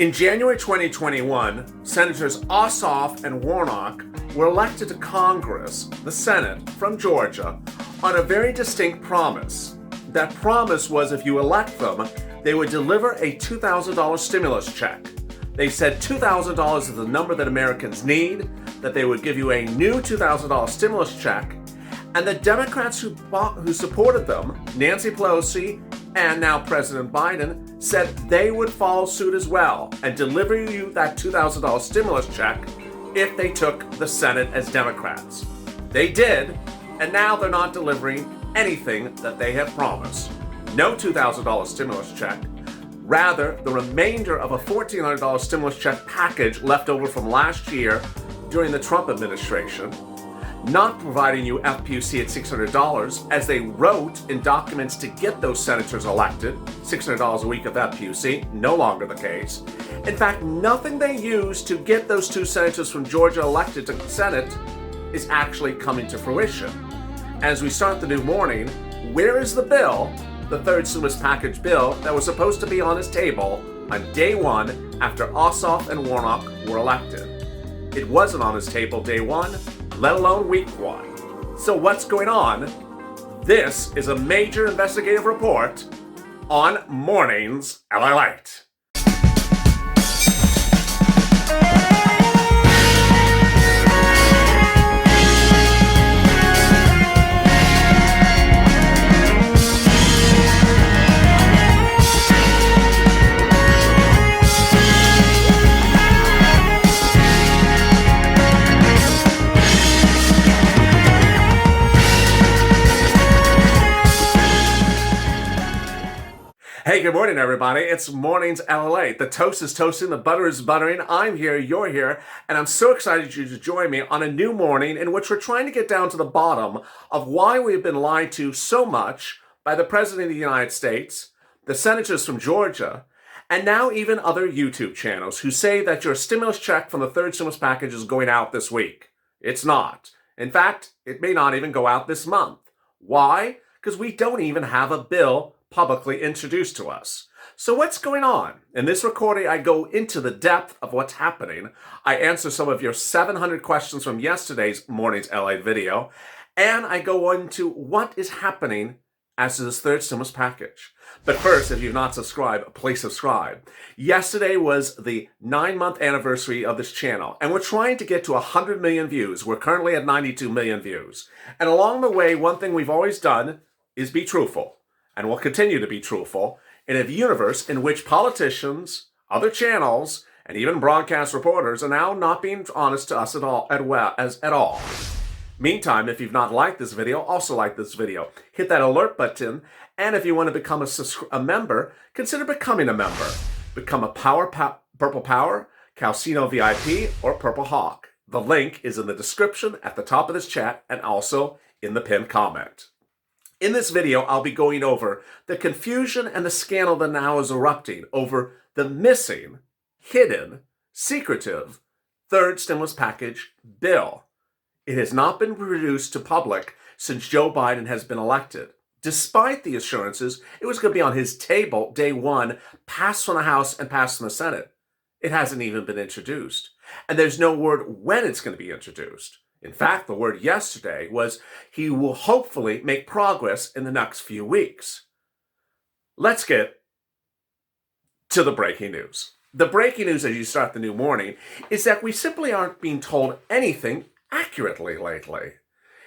In January 2021, Senators Ossoff and Warnock were elected to Congress, the Senate, from Georgia, on a very distinct promise. That promise was if you elect them, they would deliver a $2,000 stimulus check. They said $2,000 is the number that Americans need, that they would give you a new $2,000 stimulus check, and the Democrats who supported them, Nancy Pelosi and now President Biden, said they would follow suit as well and deliver you that $2,000 stimulus check if they took the Senate as Democrats. They did, and now they're not delivering anything that they have promised. No $2,000 stimulus check. Rather, the remainder of a $1,400 stimulus check package left over from last year during the Trump administration, not providing you FPUC at $600, as they wrote in documents to get those senators elected. $600 a week of FPUC, no longer the case. In fact, nothing they used to get those two senators from Georgia elected to the Senate is actually coming to fruition. As we start the new morning, where is the bill, the third stimulus package bill, that was supposed to be on his table on day one after Ossoff and Warnock were elected? It wasn't on his table day one, let alone week one. So what's going on? This is a major investigative report on Mornings LALATE. Hey, good morning, everybody. It's Mornings LALATE. The toast is toasting, the butter is buttering. I'm here, you're here, and I'm so excited you to join me on a new morning in which we're trying to get down to the bottom of why we've been lied to so much by the President of the United States, the senators from Georgia, and now even other YouTube channels who say that your stimulus check from the third stimulus package is going out this week. It's not. In fact, it may not even go out this month. Why? Because we don't even have a bill publicly introduced to us. So what's going on? In this recording, I go into the depth of what's happening. I answer some of your 700 questions from yesterday's Mornings LA video, and I go into what is happening as to this third stimulus package. But first, if you've not subscribed, please subscribe. Yesterday was the 9-month anniversary of this channel, and we're trying to get to 100 million views. We're currently at 92 million views. And along the way, one thing we've always done is be truthful. And will continue to be truthful in a universe in which politicians, other channels, and even broadcast reporters are now not being honest to us at all. Meantime, if you've not liked this video, also like this video. Hit that alert button, and if you want to become a member, consider becoming a member. Become a Purple Power, Calcino VIP, or Purple Hawk. The link is in the description at the top of this chat and also in the pinned comment. In this video, I'll be going over the confusion and the scandal that now is erupting over the missing, hidden, secretive third stimulus package bill. It has not been produced to public since Joe Biden has been elected. Despite the assurances, it was going to be on his table day one, passed from the House and passed from the Senate. It hasn't even been introduced. And there's no word when it's going to be introduced. In fact, the word yesterday was he will hopefully make progress in the next few weeks. Let's get to the breaking news. The breaking news as you start the new morning is that we simply aren't being told anything accurately lately.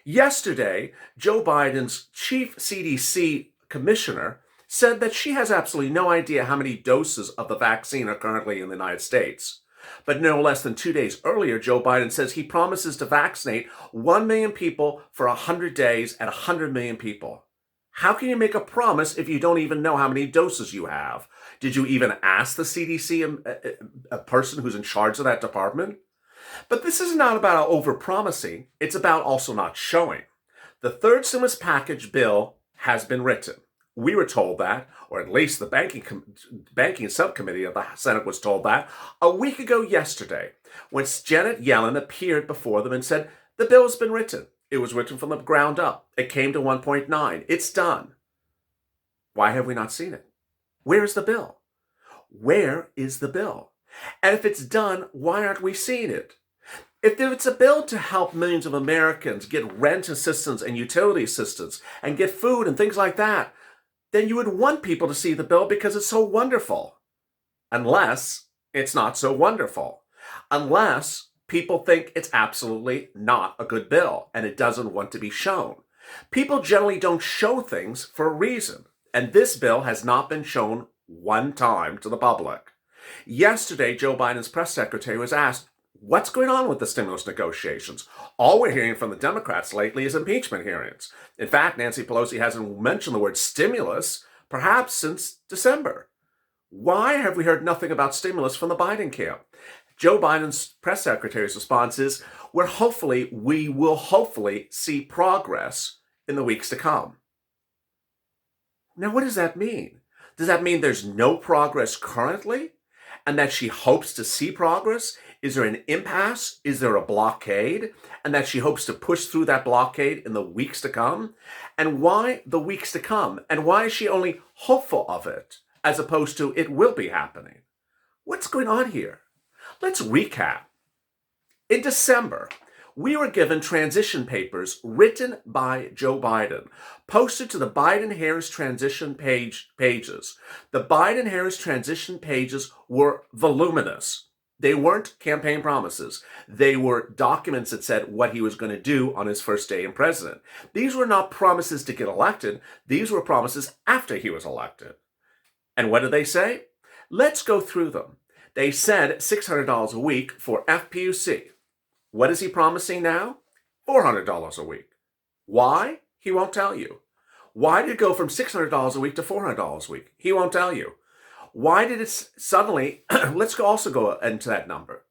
Yesterday, Joe Biden's chief CDC commissioner said that she has absolutely no idea how many doses of the vaccine are currently in the United States. But no less than 2 days earlier, Joe Biden says he promises to vaccinate 1 million people for 100 days at 100 million people. How can you make a promise if you don't even know how many doses you have? Did you even ask the CDC, a person who's in charge of that department? But this is not about over-promising. It's about also not showing. The third stimulus package bill has been written. We were told that, or at least the banking subcommittee of the Senate was told that, a week ago yesterday, when Janet Yellen appeared before them and said, the bill has been written. It was written from the ground up. It came to 1.9. It's done. Why have we not seen it? Where is the bill? Where is the bill? And if it's done, why aren't we seeing it? If it's a bill to help millions of Americans get rent assistance and utility assistance and get food and things like that, then you would want people to see the bill because it's so wonderful. Unless it's not so wonderful. Unless people think it's absolutely not a good bill and it doesn't want to be shown. People generally don't show things for a reason. And this bill has not been shown one time to the public. Yesterday, Joe Biden's press secretary was asked, what's going on with the stimulus negotiations? All we're hearing from the Democrats lately is impeachment hearings. In fact, Nancy Pelosi hasn't mentioned the word stimulus, perhaps since December. Why have we heard nothing about stimulus from the Biden camp? Joe Biden's press secretary's response is, we will hopefully see progress in the weeks to come. Now, what does that mean? Does that mean there's no progress currently? And that she hopes to see progress? Is there an impasse? Is there a blockade? And that she hopes to push through that blockade in the weeks to come? And why the weeks to come? And why is she only hopeful of it, as opposed to it will be happening? What's going on here? Let's recap. In December, we were given transition papers written by Joe Biden, posted to the Biden-Harris transition pages. The Biden-Harris transition pages were voluminous. They weren't campaign promises. They were documents that said what he was going to do on his first day in president. These were not promises to get elected. These were promises after he was elected. And what did they say? Let's go through them. They said $600 a week for FPUC. What is he promising now? $400 a week. Why? He won't tell you. Why did it go from $600 a week to $400 a week? He won't tell you. Why did it suddenly, let's also go into that number.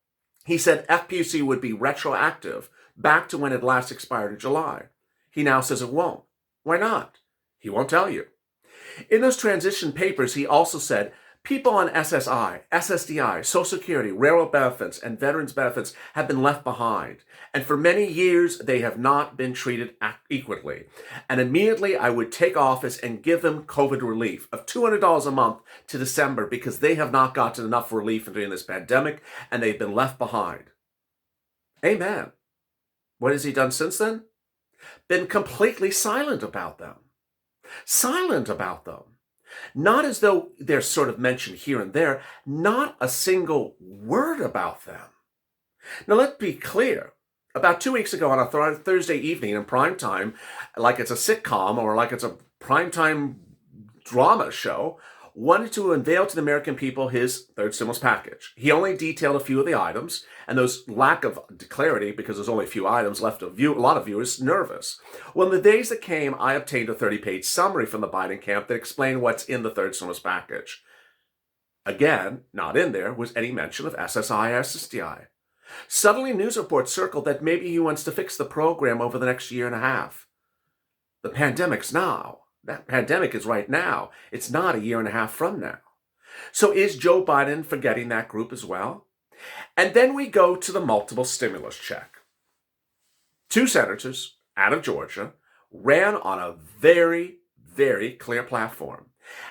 He said FPUC would be retroactive back to when it last expired in July. He now says it won't. Why not? He won't tell you. In those transition papers, he also said people on SSI, SSDI, Social Security, railroad benefits, and veterans benefits have been left behind. And for many years, they have not been treated equally. And immediately, I would take office and give them COVID relief of $200 a month to December because they have not gotten enough relief during this pandemic and they've been left behind. Amen. What has he done since then? Been completely silent about them. Silent about them. Not as though they're sort of mentioned here and there, not a single word about them. Now, let's be clear. About 2 weeks ago on a Thursday evening in prime time, like it's a sitcom or like it's a primetime drama show, wanted to unveil to the American people his third stimulus package. He only detailed a few of the items, and those lack of clarity, because there's only a few items, left a lot of viewers nervous. Well, in the days that came, I obtained a 30-page summary from the Biden camp that explained what's in the third stimulus package. Again, not in there was any mention of SSI or SSDI. Suddenly, news reports circled that maybe he wants to fix the program over the next year and a half. The pandemic's now. That pandemic is right now. It's not a year and a half from now. So is Joe Biden forgetting that group as well? And then we go to the multiple stimulus check. 2 senators out of Georgia ran on a very, very clear platform.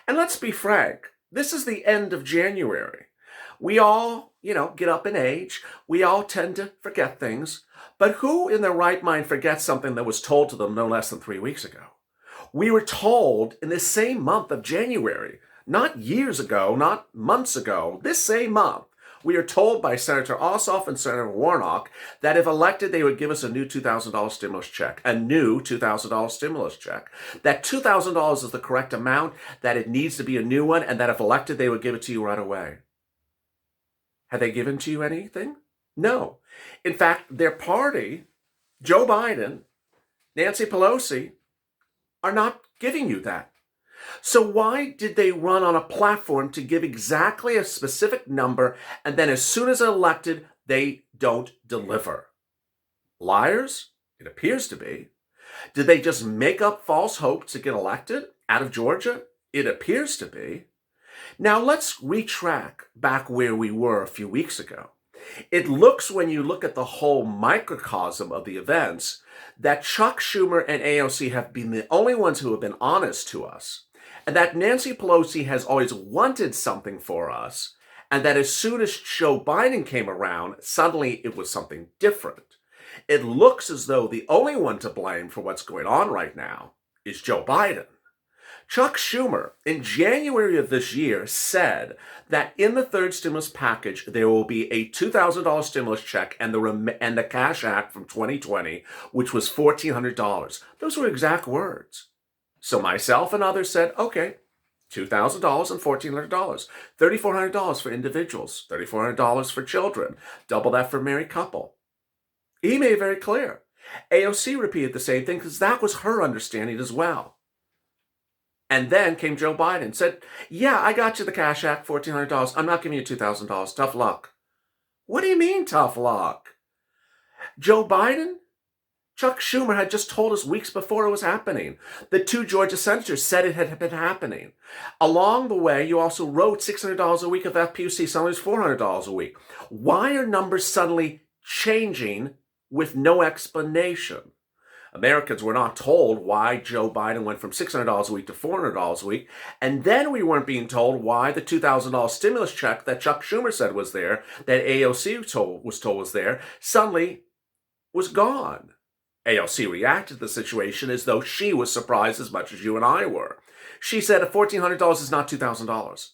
And let's be frank, this is the end of January. We all, get up in age. We all tend to forget things. But who in their right mind forgets something that was told to them no less than 3 weeks ago? We were told in this same month of January, not years ago, not months ago, this same month, we are told by Senator Ossoff and Senator Warnock that if elected, they would give us a new $2,000 stimulus check, a new $2,000 stimulus check. That $2,000 is the correct amount, that it needs to be a new one, and that if elected, they would give it to you right away. Have they given to you anything? No. In fact, their party, Joe Biden, Nancy Pelosi, are not giving you that. So why did they run on a platform to give exactly a specific number, and then as soon as elected, they don't deliver? Liars? It appears to be. Did they just make up false hope to get elected out of Georgia? It appears to be. Now let's retrack back where we were a few weeks ago. It looks, when you look at the whole microcosm of the events, that Chuck Schumer and AOC have been the only ones who have been honest to us, and that Nancy Pelosi has always wanted something for us, and that as soon as Joe Biden came around, suddenly it was something different. It looks as though the only one to blame for what's going on right now is Joe Biden. Chuck Schumer, in January of this year, said that in the third stimulus package, there will be a $2,000 stimulus check and the Cash Act from 2020, which was $1,400. Those were exact words. So myself and others said, okay, $2,000 and $1,400, $3,400 for individuals, $3,400 for children, double that for married couple. He made it very clear. AOC repeated the same thing because that was her understanding as well. And then came Joe Biden and said, yeah, I got you the Cash Act, $1,400. I'm not giving you $2,000. Tough luck. What do you mean, tough luck? Joe Biden? Chuck Schumer had just told us weeks before it was happening. The two Georgia senators said it had been happening. Along the way, you also wrote $600 a week of FPUC, suddenly $400 a week. Why are numbers suddenly changing with no explanation? Americans were not told why Joe Biden went from $600 a week to $400 a week, and then we weren't being told why the $2,000 stimulus check that Chuck Schumer said was there, that AOC was told was there, suddenly was gone. AOC reacted to the situation as though she was surprised as much as you and I were. She said $1,400 is not $2,000.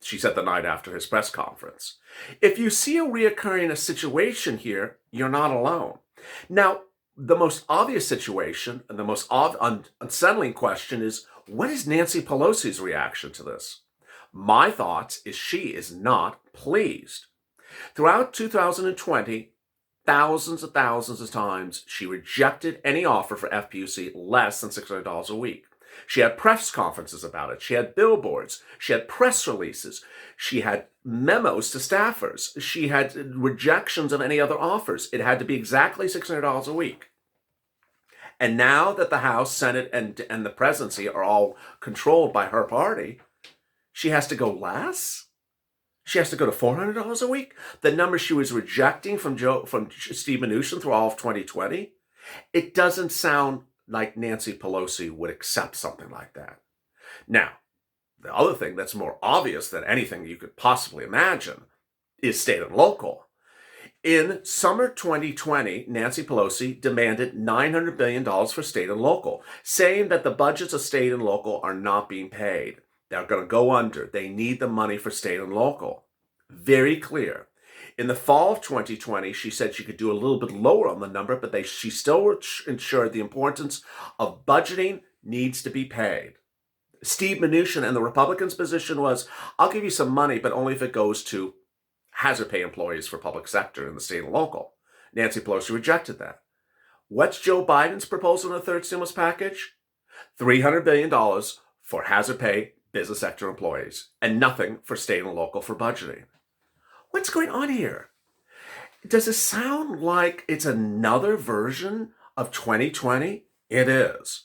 She said the night after his press conference. If you see a reoccurring situation here, you're not alone. Now, the most obvious situation and the most unsettling question is, what is Nancy Pelosi's reaction to this? My thoughts is she is not pleased. Throughout 2020, thousands of times, she rejected any offer for FPUC less than $600 a week. She had press conferences about it. She had billboards. She had press releases. She had memos to staffers. She had rejections of any other offers. It had to be exactly $600 a week. And now that the House, Senate, and the presidency are all controlled by her party, she has to go less? She has to go to $400 a week? The number she was rejecting from Steve Mnuchin through all of 2020? It doesn't sound like Nancy Pelosi would accept something like that. Now, the other thing that's more obvious than anything you could possibly imagine is state and local. In summer 2020, Nancy Pelosi demanded $900 billion for state and local, saying that the budgets of state and local are not being paid. They're going to go under. They need the money for state and local. Very clear. In the fall of 2020, she said she could do a little bit lower on the number, but she still ensured the importance of budgeting needs to be paid. Steve Mnuchin and the Republicans' position was, I'll give you some money, but only if it goes to hazard pay employees for public sector in the state and local. Nancy Pelosi rejected that. What's Joe Biden's proposal in the third stimulus package? $300 billion for hazard pay business sector employees and nothing for state and local for budgeting. What's going on here? Does it sound like it's another version of 2020? It is.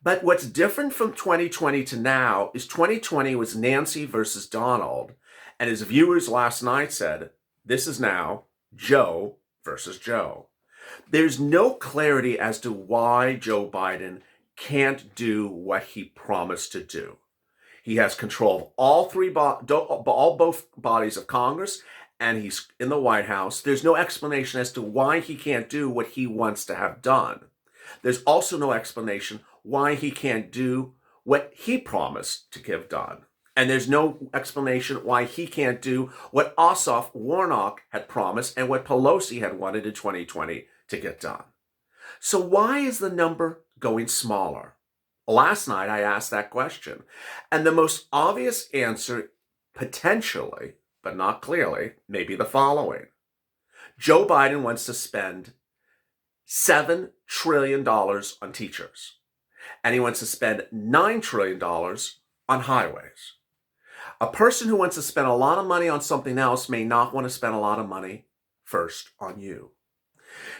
But what's different from 2020 to now is 2020 was Nancy versus Donald, and as viewers last night said, this is now Joe versus Joe. There's no clarity as to why Joe Biden can't do what he promised to do. He has control of both bodies of Congress, and he's in the White House. There's no explanation as to why he can't do what he wants to have done. There's also no explanation why he can't do what he promised to give done. And there's no explanation why he can't do what Ossoff Warnock had promised and what Pelosi had wanted in 2020 to get done. So why is the number going smaller? Last night I asked that question, and the most obvious answer, potentially, but not clearly, may be the following. Joe Biden wants to spend $7 trillion on teachers, and he wants to spend $9 trillion on highways. A person who wants to spend a lot of money on something else may not want to spend a lot of money first on you.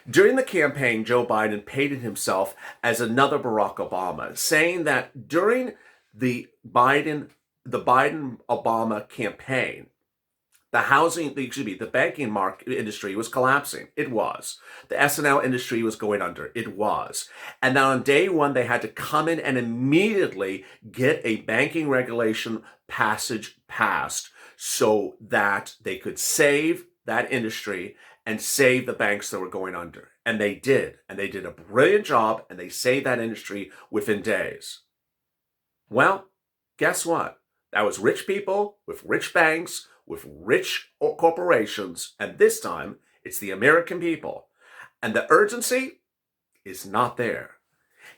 During the campaign, Joe Biden painted himself as another Barack Obama, saying that during the Biden-Obama campaign, the banking market industry was collapsing. It was. The S&L industry was going under. It was. And then on day one, they had to come in and immediately get a banking regulation passage passed so that they could save that industry and save the banks that were going under. And they did. And they did a brilliant job, and they saved that industry within days. Well, guess what? That was rich people with rich banks, with rich corporations, and this time it's the American people. And the urgency is not there.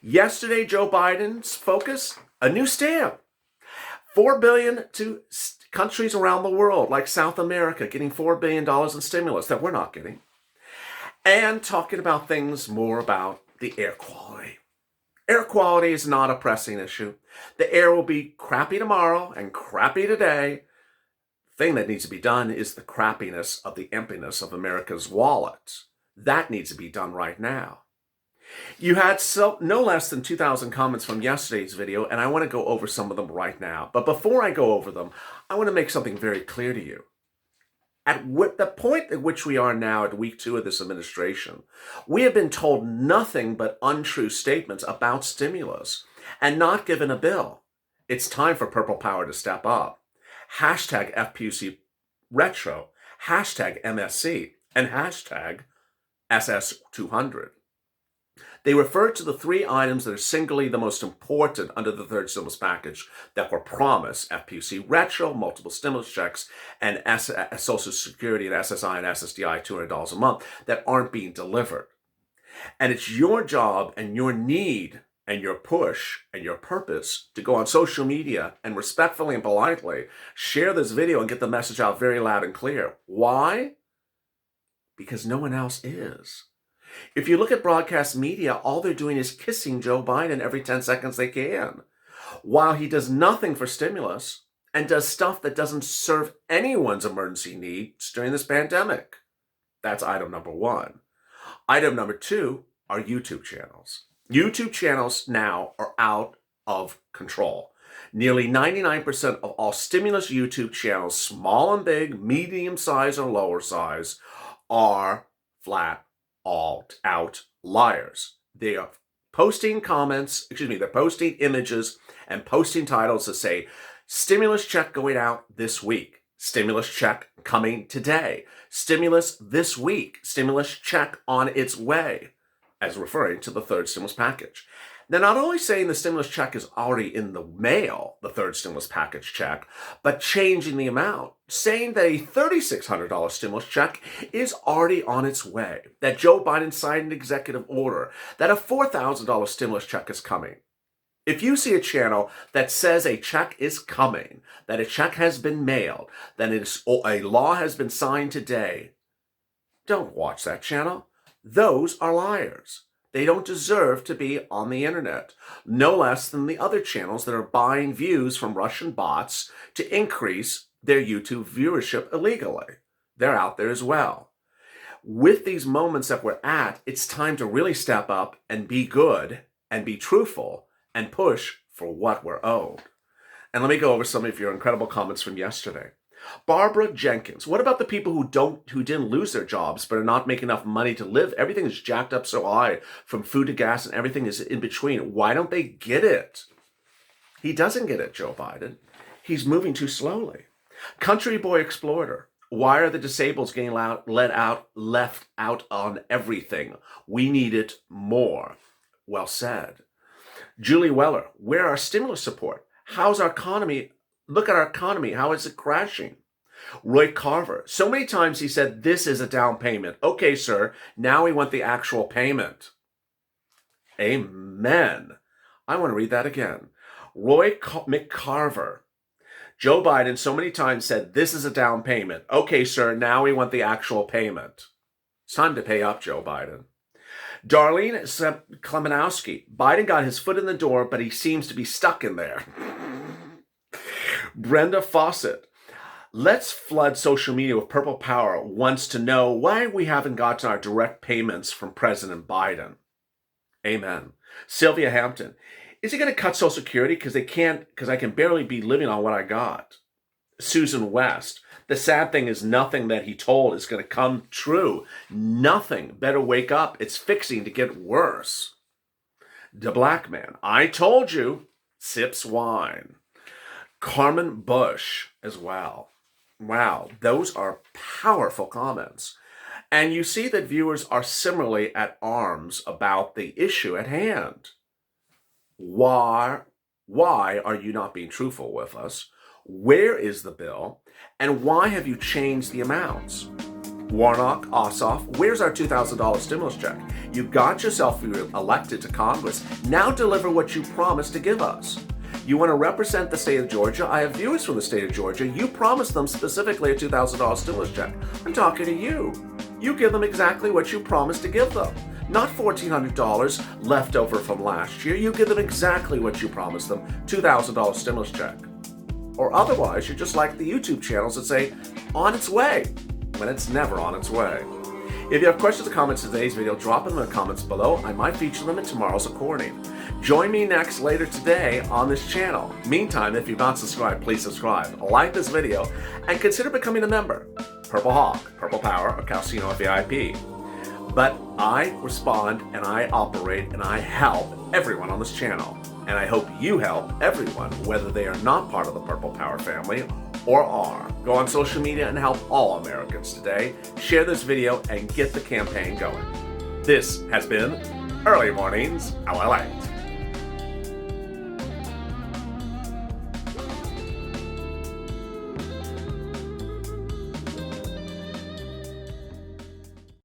Yesterday, Joe Biden's focus, a new stamp. $4 billion to countries around the world, like South America, getting $4 billion in stimulus that we're not getting. And talking about things more about the air quality. Air quality is not a pressing issue. The air will be crappy tomorrow and crappy today. The thing that needs to be done is the crappiness of the emptiness of America's wallet. That needs to be done right now. You had no less than 2,000 comments from yesterday's video, and I want to go over some of them right now. But before I go over them, I want to make something very clear to you. At the point at which we are now at week 2 of this administration, we have been told nothing but untrue statements about stimulus and not given a bill. It's time for Purple Power to step up. Hashtag FPUC Retro, hashtag MSC, and hashtag SS200. They refer to the 3 items that are singly the most important under the third stimulus package that were promised: FPUC retro, multiple stimulus checks, and Social Security and SSI and SSDI $200 a month that aren't being delivered. And it's your job and your need and your push and your purpose to go on social media and respectfully and politely share this video and get the message out very loud and clear. Why? Because no one else is. If you look at broadcast media, all they're doing is kissing Joe Biden every 10 seconds they can, while he does nothing for stimulus and does stuff that doesn't serve anyone's emergency needs during this pandemic. That's item number 1. Item number 2 are YouTube channels. YouTube channels now are out of control. Nearly 99% of all stimulus YouTube channels, small and big, medium size or lower size, are flat all out liars. They are posting they're posting images and posting titles that say, stimulus check going out this week, stimulus check coming today, stimulus this week, stimulus check on its way, as referring to the third stimulus package. They're not only saying the stimulus check is already in the mail, the third stimulus package check, but changing the amount, saying that a $3,600 stimulus check is already on its way, that Joe Biden signed an executive order, that a $4,000 stimulus check is coming. If you see a channel that says a check is coming, that a check has been mailed, that a law has been signed today, don't watch that channel. Those are liars. They don't deserve to be on the internet, no less than the other channels that are buying views from Russian bots to increase their YouTube viewership illegally. They're out there as well. With these moments that we're at, it's time to really step up and be good and be truthful and push for what we're owed. And let me go over some of your incredible comments from yesterday. Barbara Jenkins, what about the people who didn't lose their jobs but are not making enough money to live? Everything is jacked up so high, from food to gas, and everything is in between. Why don't they get it? He doesn't get it, Joe Biden. He's moving too slowly. Country Boy Explorer, why are the disabled getting left out on everything? We need it more. Well said. Julie Weller, where are stimulus support? How's our economy? Look at our economy. How is it crashing? Roy Carver. So many times he said, this is a down payment. Okay, sir. Now we want the actual payment. Amen. I want to read that again. Roy McCarver. Joe Biden so many times said, this is a down payment. Okay, sir. Now we want the actual payment. It's time to pay up, Joe Biden. Darlene Klemenowski. Biden got his foot in the door, but he seems to be stuck in there. Brenda Fawcett. Let's flood social media with Purple Power wants to know why we haven't gotten our direct payments from President Biden. Amen. Sylvia Hampton. Is he going to cut Social Security because I can barely be living on what I got? Susan West. The sad thing is nothing that he told is going to come true. Nothing. Better wake up. It's fixing to get worse. The Black Man. I told you. Sips wine. Carmen Bush as well. Wow, those are powerful comments. And you see that viewers are similarly at arms about the issue at hand. Why, why are you not being truthful with us? Where is the bill? And why have you changed the amounts? Warnock, Ossoff, where's our $2,000 stimulus check? You got yourself elected to Congress. Now deliver what you promised to give us. You want to represent the state of Georgia? I have viewers from the state of Georgia. You promised them specifically a $2,000 stimulus check. I'm talking to you. You give them exactly what you promised to give them. Not $1,400 left over from last year. You give them exactly what you promised them, $2,000 stimulus check. Or otherwise, you're just like the YouTube channels that say, on its way, when it's never on its way. If you have questions or comments in today's video, drop them in the comments below. I might feature them in tomorrow's recording. Join me next later today on this channel. Meantime, if you've not subscribed, please subscribe, like this video, and consider becoming a member. Purple Hawk, Purple Power, or Calcino VIP. But I respond and I operate and I help everyone on this channel. And I hope you help everyone, whether they are not part of the Purple Power family or are. Go on social media and help all Americans today. Share this video and get the campaign going. This has been Early Mornings LALATE.